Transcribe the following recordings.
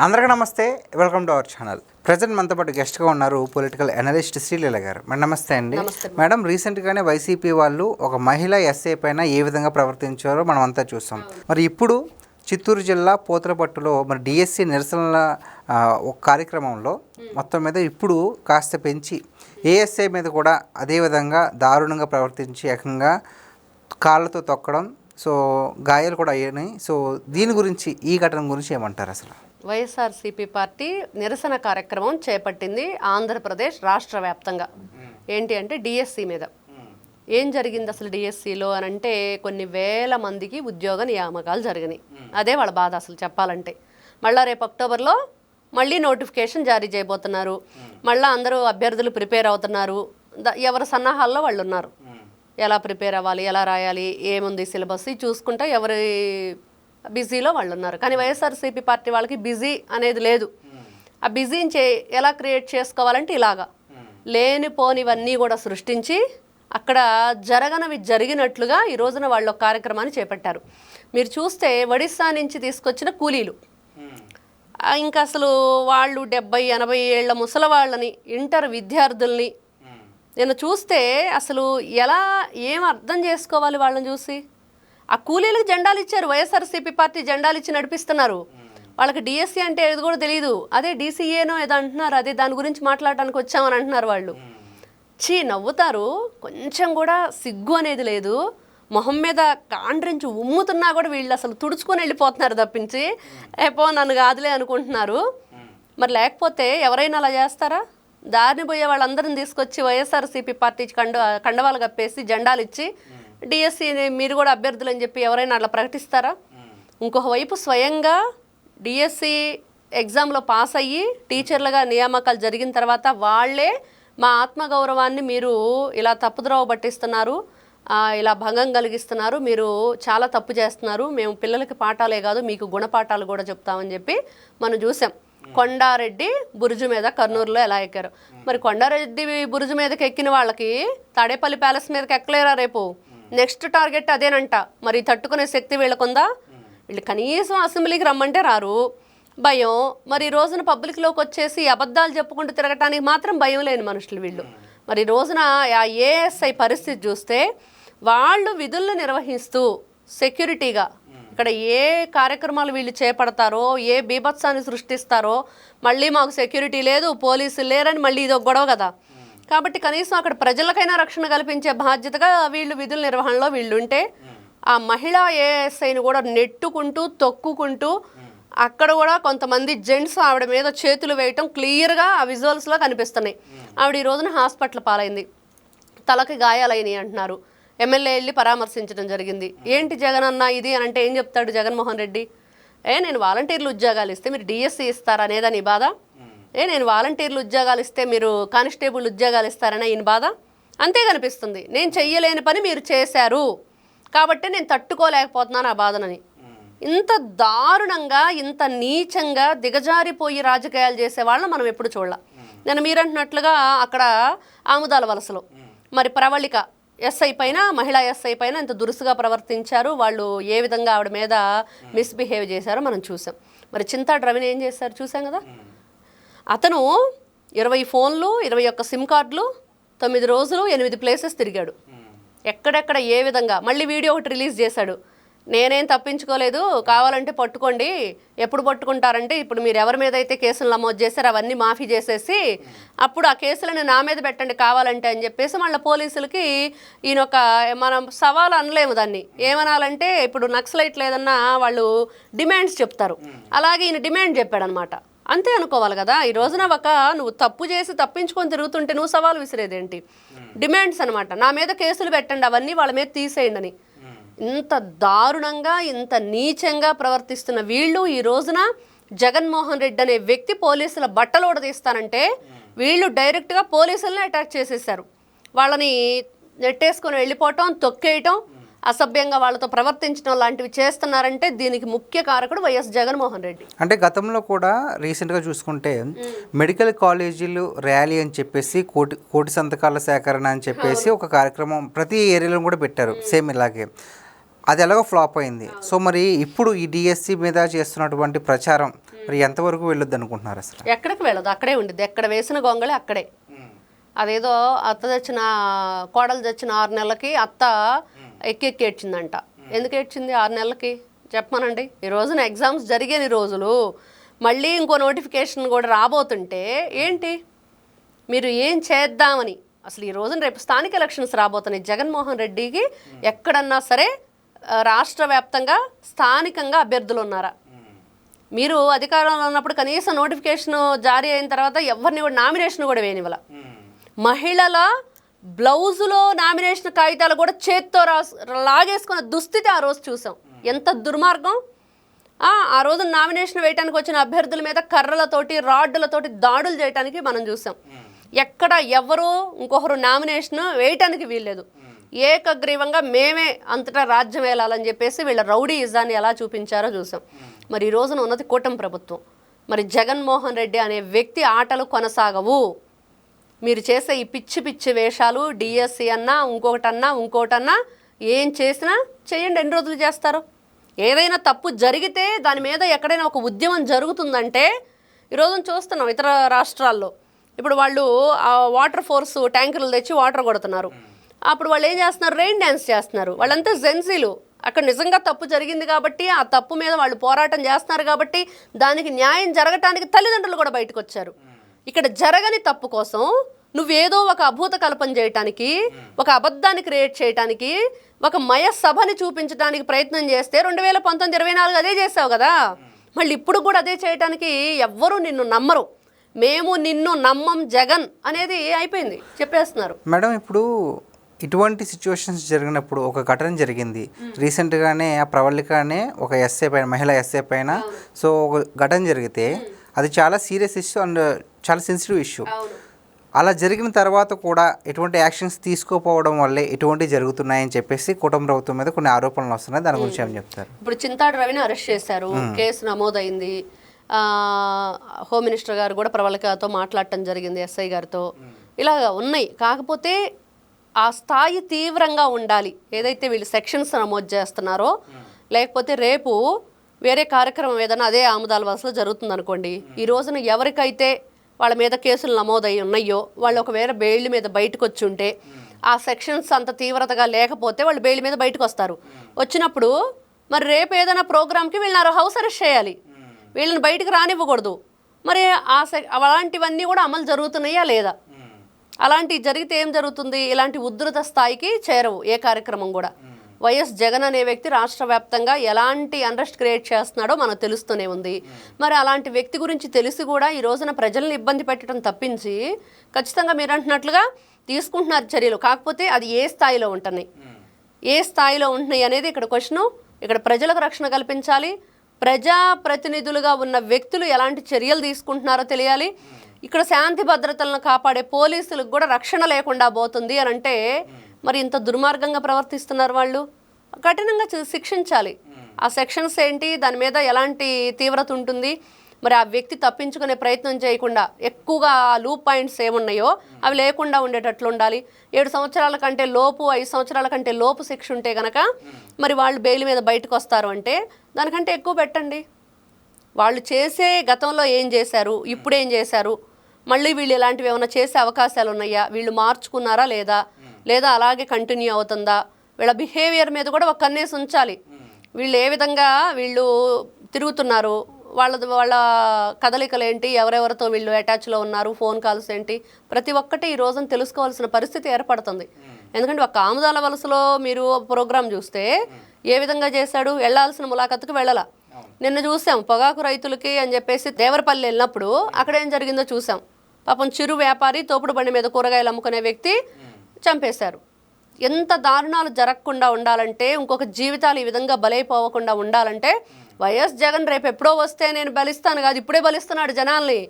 అందరికీ నమస్తే, welcome to our channel. Present మనతో పాటు గెస్ట్గా ఉన్నారు పొలిటికల్ అనలిస్ట్ శ్రీలీల గారు. మేడం నమస్తే అండి. మేడం, రీసెంట్గానే వైసీపీ వాళ్ళు ఒక మహిళా ఎస్ఐ పైన ఏ విధంగా ప్రవర్తించారో మనం అంతా చూసాం. మరి ఇప్పుడు చిత్తూరు జిల్లా పోతలపట్టులో మరి డిఎస్సి నిరసనల ఒక కార్యక్రమంలో మొత్తం మీద ఇప్పుడు కాస్త పెంచి ఏఎస్ఐ మీద కూడా అదేవిధంగా దారుణంగా ప్రవర్తించి ఏకంగా కాళ్ళతో తొక్కడం, సో గాయాలు కూడా అయ్యాయి. సో దీని గురించి, ఈ ఘటన గురించి ఏమంటారు? అసలు వైఎస్ఆర్సీపీ పార్టీ నిరసన కార్యక్రమం చేపట్టింది ఆంధ్రప్రదేశ్ రాష్ట్ర వ్యాప్తంగా. ఏంటి అంటే డిఎస్సి మీద ఏం జరిగింది అసలు డిఎస్సిలో అని అంటే కొన్ని వేల మందికి ఉద్యోగ నియామకాలు జరిగినాయి. అదే వాళ్ళ బాధ అసలు చెప్పాలంటే. మళ్ళీ రేపు అక్టోబర్లో మళ్ళీ నోటిఫికేషన్ జారీ చేయబోతున్నారు. మళ్ళీ అందరూ అభ్యర్థులు ప్రిపేర్ అవుతున్నారు. ఎవరి సన్నాహాల్లో వాళ్ళు ఉన్నారు. ఎలా ప్రిపేర్ అవ్వాలి, ఎలా రాయాలి, ఏముంది సిలబస్ చూసుకుంటా ఎవరి బిజీలో వాళ్ళు ఉన్నారు. కానీ వైఎస్ఆర్సీపీ పార్టీ వాళ్ళకి బిజీ అనేది లేదు. ఆ బిజీని ఎలా క్రియేట్ చేసుకోవాలంటే ఇలాగా లేనిపోనివన్నీ కూడా సృష్టించి అక్కడ జరగనవి జరిగినట్లుగా ఈ రోజున వాళ్ళు ఒక కార్యక్రమాన్ని చేపట్టారు. మీరు చూస్తే ఒడిస్సా నుంచి తీసుకొచ్చిన కూలీలు, ఇంకా అసలు వాళ్ళు 70-80 ఏళ్ల ముసలవాళ్ళని, ఇంటర్ విద్యార్థుల్ని నేను చూస్తే అసలు ఏం అర్థం చేసుకోవాలి వాళ్ళని చూసి. ఆ కూలీలకు జెండాలు ఇచ్చారు, వైఎస్ఆర్సీపీ పార్టీ జెండాలు ఇచ్చి నడిపిస్తున్నారు. వాళ్ళకి డిఎస్సి అంటే ఏది కూడా తెలియదు. అదే డీసీఏనో ఏదో అంటున్నారు, అదే దాని గురించి మాట్లాడడానికి వచ్చామని అంటున్నారు వాళ్ళు. నవ్వుతారు. కొంచెం కూడా సిగ్గు అనేది లేదు. మొహం మీద కాండ్రించి ఉమ్ముతున్నా కూడా వీళ్ళు అసలు తుడుచుకొని వెళ్ళిపోతున్నారు తప్పించి నన్ను కాదులే అనుకుంటున్నారు. మరి లేకపోతే ఎవరైనా అలా చేస్తారా? దారిని పోయే వాళ్ళందరిని తీసుకొచ్చి వైఎస్ఆర్సీపీ పార్టీ కండవాలు కప్పేసి జెండాలు ఇచ్చి డిఎస్సి మీరు కూడా అభ్యర్థులు అని చెప్పి ఎవరైనా అట్లా ప్రకటిస్తారా? ఇంకొక వైపు స్వయంగా డిఎస్సి ఎగ్జామ్లో పాస్ అయ్యి టీచర్లుగా నియామకాలు జరిగిన తర్వాత వాళ్ళే మా ఆత్మగౌరవాన్ని మీరు ఇలా తప్పుద్రోవ పట్టిస్తున్నారు, ఇలా భంగం కలిగిస్తున్నారు, మీరు చాలా తప్పు చేస్తున్నారు, మేము పిల్లలకి పాఠాలే కాదు మీకు గుణపాఠాలు కూడా చెప్తామని చెప్పి మనం చూసాం. కొండారెడ్డి బురుజు మీద కర్నూలులో ఎలా ఎక్కారు. మరి కొండారెడ్డి బురుజు మీదకి ఎక్కిన వాళ్ళకి తాడేపల్లి ప్యాలెస్ మీదకి ఎక్కలేరా? రేపు నెక్స్ట్ టార్గెట్ అదేనంట. మరి తట్టుకునే శక్తి వీళ్ళకుందా? వీళ్ళు కనీసం అసెంబ్లీకి రమ్మంటే రారు, భయం. మరి ఈ రోజున పబ్లిక్లోకి వచ్చేసి అబద్ధాలు చెప్పుకుంటూ తిరగటానికి మాత్రం భయం లేని మనుషులు వీళ్ళు. మరి ఈ రోజున ఆ ఏఎస్ఐ పరిస్థితి చూస్తే వాళ్ళు విధులను నిర్వహిస్తూ సెక్యూరిటీగా ఇక్కడ ఏ కార్యక్రమాలు వీళ్ళు చేపడతారో, ఏ బీభత్సాన్ని సృష్టిస్తారో, మళ్ళీ మాకు సెక్యూరిటీ లేదు, పోలీసులు లేరని మళ్ళీ ఇది ఒక గొడవ కదా. కాబట్టి కనీసం అక్కడ ప్రజలకైనా రక్షణ కల్పించే బాధ్యతగా వీళ్ళు విధుల నిర్వహణలో వీళ్ళు ఉంటే, ఆ మహిళా ఏఎస్ఐని కూడా నెట్టుకుంటూ తొక్కుకుంటూ అక్కడ కూడా కొంతమంది జెంట్స్ ఆవిడ మీద చేతులు వేయటం క్లియర్గా ఆ విజువల్స్లో కనిపిస్తున్నాయి. ఆవిడ ఈ రోజున హాస్పిటల్ పాలైంది, తలకి గాయాలైనవి అంటున్నారు. ఎమ్మెల్యే వెళ్ళి పరామర్శించడం జరిగింది. ఏంటి జగన్ అన్న ఇది అని అంటే ఏం చెప్తాడు జగన్మోహన్ రెడ్డి? నేను వాలంటీర్లు ఉద్యోగాలు ఇస్తే మీరు డిఎస్సి ఇస్తారనేదా నీ బాధ? నేను వాలంటీర్లు ఉద్యోగాలు ఇస్తే మీరు కానిస్టేబుల్ ఉద్యోగాలు ఇస్తారనే ఈయన బాధ? అంతే కనిపిస్తుంది. నేను చెయ్యలేని పని మీరు చేశారు కాబట్టి నేను తట్టుకోలేకపోతున్నాను ఆ బాధనని. ఇంత దారుణంగా, ఇంత నీచంగా దిగజారిపోయి రాజకీయాలు చేసే వాళ్ళని మనం ఎప్పుడు చూడాల. నేను మీరంటున్నట్లుగా అక్కడ ఆముదాల వలసలో మరి ప్రవళిక ఎస్ఐ పైన, మహిళా ఎస్ఐ పైన ఇంత దురుసుగా ప్రవర్తించారు. వాళ్ళు ఏ విధంగా ఆవిడ మీద మిస్బిహేవ్ చేశారో మనం చూసాం. మరి చింతాడు రవిని ఏం చేశారు చూసాం కదా. అతను 20 ఫోన్లు, 21 సిమ్ కార్డులు, 9 రోజులు 8 ప్లేసెస్ తిరిగాడు. ఎక్కడెక్కడ ఏ విధంగా మళ్ళీ వీడియో ఒకటి రిలీజ్ చేశాడు. నేనేం తప్పించుకోలేదు, కావాలంటే పట్టుకోండి. ఎప్పుడు పట్టుకుంటారంటే ఇప్పుడు మీరు ఎవరి మీద అయితే కేసులు నమోదు చేశారో అవన్నీ మాఫీ చేసేసి అప్పుడు ఆ కేసులను నా మీద పెట్టండి కావాలంటే అని చెప్పేసి మళ్ళీ పోలీసులకి ఈయన మనం సవాలు అనలేము దాన్ని. ఏమనాలంటే ఇప్పుడు నక్సలైట్లు ఏదన్నా వాళ్ళు డిమాండ్స్ చెప్తారు, అలాగే ఈయన డిమాండ్ చెప్పాడనమాట. అంతే అనుకోవాలి కదా. ఈ రోజున నువ్వు తప్పు చేసి తప్పించుకొని తిరుగుతుంటే నువ్వు సవాలు విసిరేదేంటి? డిమాండ్స్ అనమాట. నా మీద కేసులు పెట్టండి, అవన్నీ వాళ్ళ మీద తీసేయండి అని. ఇంత దారుణంగా, ఇంత నీచంగా ప్రవర్తిస్తున్న వీళ్ళు ఈ రోజున జగన్మోహన్ రెడ్డి అనే వ్యక్తి పోలీసుల బట్టలు తీస్తానంటే వీళ్ళు డైరెక్ట్గా పోలీసులనే అటాక్ చేసేసారు. వాళ్ళని నెట్టేసుకొని వెళ్ళిపోవటం, తొక్కేయటం, అసభ్యంగా వాళ్ళతో ప్రవర్తించడం లాంటివి చేస్తున్నారంటే దీనికి ముఖ్య కారకుడు వైఎస్ జగన్మోహన్ రెడ్డి. అంటే గతంలో కూడా రీసెంట్గా చూసుకుంటే మెడికల్ కాలేజీలు ర్యాలీ అని చెప్పేసి కోటి సంతకాల సేకరణ అని చెప్పేసి ఒక కార్యక్రమం ప్రతి ఏరియాలో కూడా పెట్టారు. సేమ్ ఇలాగే అది ఎలాగో ఫ్లాప్ అయింది. సో మరి ఇప్పుడు ఈ డిఎస్సి మీద చేస్తున్నటువంటి ప్రచారం మరి ఎంతవరకు వెళ్ళొద్దు అనుకుంటున్నారు అసలు? ఎక్కడికి వెళ్ళదు, అక్కడే ఉండిద్ది. ఎక్కడ వేసిన గొంగళి అక్కడే. అదేదో అత్త తెచ్చిన కోడలు తెచ్చిన 6 నెలలకి అత్త ఎక్కి ఏడ్చిందంట. ఎందుకు ఏడ్చింది 6 నెలలకి చెప్పమనండి? ఈ రోజున ఎగ్జామ్స్ జరిగేని రోజులు, మళ్ళీ ఇంకో నోటిఫికేషన్ కూడా రాబోతుంటే ఏంటి మీరు ఏం చేద్దామని అసలు ఈ రోజున రేపు స్థానిక ఎలక్షన్స్ రాబోతున్నాయి. జగన్మోహన్ రెడ్డికి ఎక్కడన్నా సరే రాష్ట్ర వ్యాప్తంగా స్థానికంగా అభ్యర్థులు ఉన్నారా? మీరు అధికారంలో ఉన్నప్పుడు కనీసం నోటిఫికేషన్ జారీ అయిన తర్వాత ఎవరిని కూడా నామినేషన్ కూడా వేయనివ్వాల. మహిళల బ్లౌజులో నామినేషన్ కాగితాలు కూడా చేత్తో లాగేసుకున్న దుస్థితి ఆ రోజు చూసాం. ఎంత దుర్మార్గం! ఆ రోజు నామినేషన్ వేయడానికి వచ్చిన అభ్యర్థుల మీద కర్రలతోటి రాడ్డులతోటి దాడులు చేయడానికి మనం చూసాం. ఎక్కడ ఎవరు ఇంకొకరు నామినేషన్ వేయటానికి వీల్లేదు. ఏకగ్రీవంగా మేమే అంతటా రాజ్యం వేలాలని చెప్పేసి వీళ్ళ రౌడీ ఇజాన్ని ఎలా చూపించారో చూసాం. మరి ఈ రోజున ఉన్నది కూటమి ప్రభుత్వం. మరి జగన్మోహన్ రెడ్డి అనే వ్యక్తి ఆటలు కొనసాగవు. మీరు చేసే ఈ పిచ్చి పిచ్చి వేషాలు, డిఎస్సి అన్నా ఇంకోటన్నా ఏం చేసినా చేయండి. ఎన్ని రోజులు చేస్తారు? ఏదైనా తప్పు జరిగితే దాని మీద ఎక్కడైనా ఒక ఉద్యమం జరుగుతుందంటే ఈరోజు చూస్తున్నాం ఇతర రాష్ట్రాల్లో. ఇప్పుడు వాళ్ళు ఆ వాటర్ ఫోర్స్ ట్యాంకర్లు తెచ్చి వాటర్ కొడుతున్నారు. అప్పుడు వాళ్ళు ఏం చేస్తున్నారు? రెయిన్ డ్యాన్స్ చేస్తున్నారు. వాళ్ళంతా జెన్సీలు. అక్కడ నిజంగా తప్పు జరిగింది కాబట్టి ఆ తప్పు మీద వాళ్ళు పోరాటం చేస్తున్నారు కాబట్టి దానికి న్యాయం జరగటానికి తల్లిదండ్రులు కూడా బయటకు వచ్చారు. ఇక్కడ జరగని తప్పు కోసం నువ్వేదో ఒక అభూత కల్పన చేయటానికి, ఒక అబద్ధాన్ని క్రియేట్ చేయటానికి, ఒక మయ సభని చూపించడానికి ప్రయత్నం చేస్తే 2019, 24 అదే చేసావు కదా. మళ్ళీ ఇప్పుడు కూడా అదే చేయటానికి ఎవ్వరూ నిన్ను నమ్మరు. మేము నిన్ను నమ్మం జగన్ అనేది అయిపోయింది, చెప్పేస్తున్నారు. మేడం, ఇప్పుడు ఇటువంటి సిచ్యువేషన్స్ జరిగినప్పుడు ఒక ఘటన జరిగింది రీసెంట్గానే. ఆ ప్రవళికనే ఒక ఎస్ఏ పైన, మహిళా ఎస్ఏ పైన సో ఒక ఘటన జరిగితే అది చాలా సీరియస్ ఇష్యూ అండ్ చాలా సెన్సిటివ్ ఇష్యూ. అలా జరిగిన తర్వాత కూడా ఎటువంటి యాక్షన్స్ తీసుకోపోవడం వల్లే ఇటువంటి జరుగుతున్నాయని చెప్పేసి కూటమి ప్రభుత్వం మీద కొన్ని ఆరోపణలు వస్తున్నాయి. దాని గురించి ఏం చెప్తారు? ఇప్పుడు చింతాడు రవిని అరెస్ట్ చేశారు, కేసు నమోదైంది. హోమ్ మినిస్టర్ గారు కూడా ప్రవళికతో మాట్లాడటం జరిగింది, ఎస్ఐ గారితో. ఇలాగ ఉన్నాయి. కాకపోతే ఆ స్థాయి తీవ్రంగా ఉండాలి. ఏదైతే వీళ్ళు సెక్షన్స్ నమోదు చేస్తున్నారో, లేకపోతే రేపు వేరే కార్యక్రమం ఏదైనా అదే ఆముదాల వలసలో జరుగుతుంది అనుకోండి, ఈ రోజున ఎవరికైతే వాళ్ళ మీద కేసులు నమోదై ఉన్నాయో వాళ్ళు ఒకవేళ బెయిల్ మీద బయటకు వచ్చి ఉంటే, ఆ సెక్షన్స్ అంత తీవ్రతగా లేకపోతే వాళ్ళు బెయిల్ మీద బయటకు వస్తారు. వచ్చినప్పుడు మరి రేపు ఏదైనా ప్రోగ్రామ్కి వీళ్ళని హౌస్ అరెస్ట్ చేయాలి, వీళ్ళని బయటకు రానివ్వకూడదు. మరి అలాంటివన్నీ కూడా అమలు జరుగుతున్నాయా లేదా? అలాంటివి జరిగితే ఏం జరుగుతుంది? ఇలాంటి ఉధృత స్థాయికి చేరవు ఏ కార్యక్రమం కూడా. వైఎస్ జగన్ అనే వ్యక్తి రాష్ట్ర వ్యాప్తంగా ఎలాంటి అన్రెస్ట్ క్రియేట్ చేస్తున్నాడో మనకు తెలుస్తూనే ఉంది. మరి అలాంటి వ్యక్తి గురించి తెలిసి కూడా ఈ రోజున ప్రజల్ని ఇబ్బంది పెట్టడం తప్పించి ఖచ్చితంగా మీరు అంటున్నట్లుగా తీసుకుంటున్నారు చర్యలు. కాకపోతే అది ఏ స్థాయిలో ఉంటున్నాయి, ఏ స్థాయిలో ఉంటున్నాయి అనేది ఇక్కడ క్వశ్చను. ఇక్కడ ప్రజలకు రక్షణ కల్పించాలి. ప్రజాప్రతినిధులుగా ఉన్న వ్యక్తులు ఎలాంటి చర్యలు తీసుకుంటున్నారో తెలియాలి. ఇక్కడ శాంతి భద్రతలను కాపాడే పోలీసులకు కూడా రక్షణ లేకుండా పోతుంది అని అంటే మరి ఇంత దుర్మార్గంగా ప్రవర్తిస్తున్నారు వాళ్ళు. కఠినంగా శిక్షించాలి. ఆ సెక్షన్స్ ఏంటి, దాని మీద ఎలాంటి తీవ్రత ఉంటుంది, మరి ఆ వ్యక్తి తప్పించుకునే ప్రయత్నం చేయకుండా ఎక్కువగా ఆ లూప్ పాయింట్స్ ఏమున్నాయో అవి లేకుండా ఉండేటట్లు ఉండాలి. 7 సంవత్సరాల కంటే లోపు, 5 సంవత్సరాల కంటే లోపు శిక్ష ఉంటే కనుక మరి వాళ్ళు బెయిల్ మీద బయటకు వస్తారు అంటే దానికంటే ఎక్కువ పెట్టండి. వాళ్ళు చేసే గతంలో ఏం చేశారు, ఇప్పుడు ఏం చేశారు, మళ్ళీ వీళ్ళు ఇలాంటివి ఏమైనా చేసే అవకాశాలు ఉన్నాయా, వీళ్ళు మార్చుకున్నారా లేదా అలాగే కంటిన్యూ అవుతుందా, వీళ్ళ బిహేవియర్ మీద కూడా ఒక కన్నేసి ఉంచాలి. వీళ్ళు ఏ విధంగా వీళ్ళు తిరుగుతున్నారు, వాళ్ళ కదలికలు ఏంటి, ఎవరెవరితో వీళ్ళు అటాచ్లో ఉన్నారు, ఫోన్ కాల్స్ ఏంటి, ప్రతి ఒక్కటి ఈ రోజున తెలుసుకోవాల్సిన పరిస్థితి ఏర్పడుతుంది. ఎందుకంటే ఒక ఆముదాల వలసలో మీరు ప్రోగ్రాం చూస్తే ఏ విధంగా చేశాడు, వెళ్లాల్సిన ములాఖత్తుకు వెళ్ళాల. నిన్న చూసాం పొగాకు రైతులకి అని చెప్పేసి దేవరపల్లి వెళ్ళినప్పుడు అక్కడ ఏం జరిగిందో చూసాం. పాపం చిరు వ్యాపారి తోపుడు బండి మీద కూరగాయలు అమ్ముకునే వ్యక్తి చంపేశారు. ఎంత దారుణాలు జరగకుండా ఉండాలంటే, ఇంకొక జీవితాలు ఈ విధంగా బలైపోవకుండా ఉండాలంటే వైఎస్ జగన్ రేపు ఎప్పుడో వస్తే నేను బలిస్తాను కాదు, ఇప్పుడే బలిస్తున్నాడు జనాల్ని.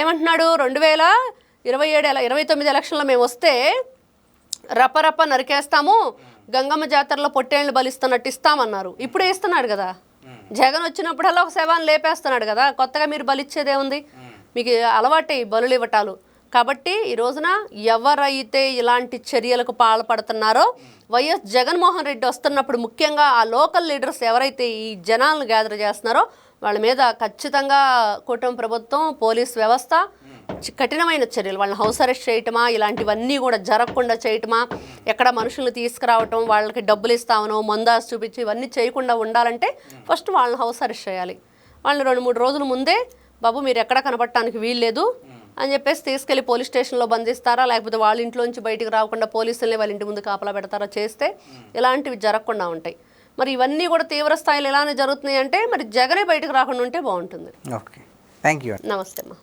ఏమంటున్నాడు, 2027-29 ఎలక్షన్లో మేము వస్తే రపరప నరికేస్తాము, గంగమ్మ జాతరలో పొట్టేళ్ళు బలిస్తున్నట్టు ఇస్తామన్నారు. ఇప్పుడే ఇస్తున్నాడు కదా. జగన్ వచ్చినప్పుడల్లా ఒక శవాన్ని లేపేస్తున్నాడు కదా. కొత్తగా మీరు బలిచ్చేదే ఉంది? మీకు అలవాటే ఈ బలులు ఇవ్వటాలు. కాబట్టి ఈ రోజున ఎవరైతే ఇలాంటి చర్యలకు పాల్పడుతున్నారో, వైఎస్ జగన్మోహన్ రెడ్డి వస్తున్నప్పుడు ముఖ్యంగా ఆ లోకల్ లీడర్స్ ఎవరైతే ఈ జనాలను గ్యాదర్ చేస్తున్నారో వాళ్ళ మీద ఖచ్చితంగా కూటమి ప్రభుత్వం, పోలీస్ వ్యవస్థ కఠినమైన చర్యలు, వాళ్ళని హౌస్ అరెస్ట్ చేయటమా, ఇలాంటివన్నీ కూడా జరగకుండా చేయటమా, ఎక్కడ మనుషులను తీసుకురావటం, వాళ్ళకి డబ్బులు ఇస్తామనో మందాసు చూపించి ఇవన్నీ చేయకుండా ఉండాలంటే ఫస్ట్ వాళ్ళని హౌస్ అరెస్ట్ చేయాలి. వాళ్ళని 2-3 రోజుల ముందే బాబు మీరు ఎక్కడ కనపడటానికి వీల్లేదు అని చెప్పేసి తీసుకెళ్లి పోలీస్ స్టేషన్లో బంధిస్తారా, లేకపోతే వాళ్ళ ఇంట్లోంచి బయటికి రాకుండా పోలీసులనే వాళ్ళ ఇంటి ముందు కాపలా పెడతారా చేస్తే ఇలాంటివి జరగకుండా ఉంటాయి. మరి ఇవన్నీ కూడా తీవ్ర స్థాయిలో ఎలానే జరుగుతున్నాయి అంటే మరి జగనే బయటకు రాకుండా ఉంటే బాగుంటుంది. Okay, thank you. నమస్తే అమ్మా.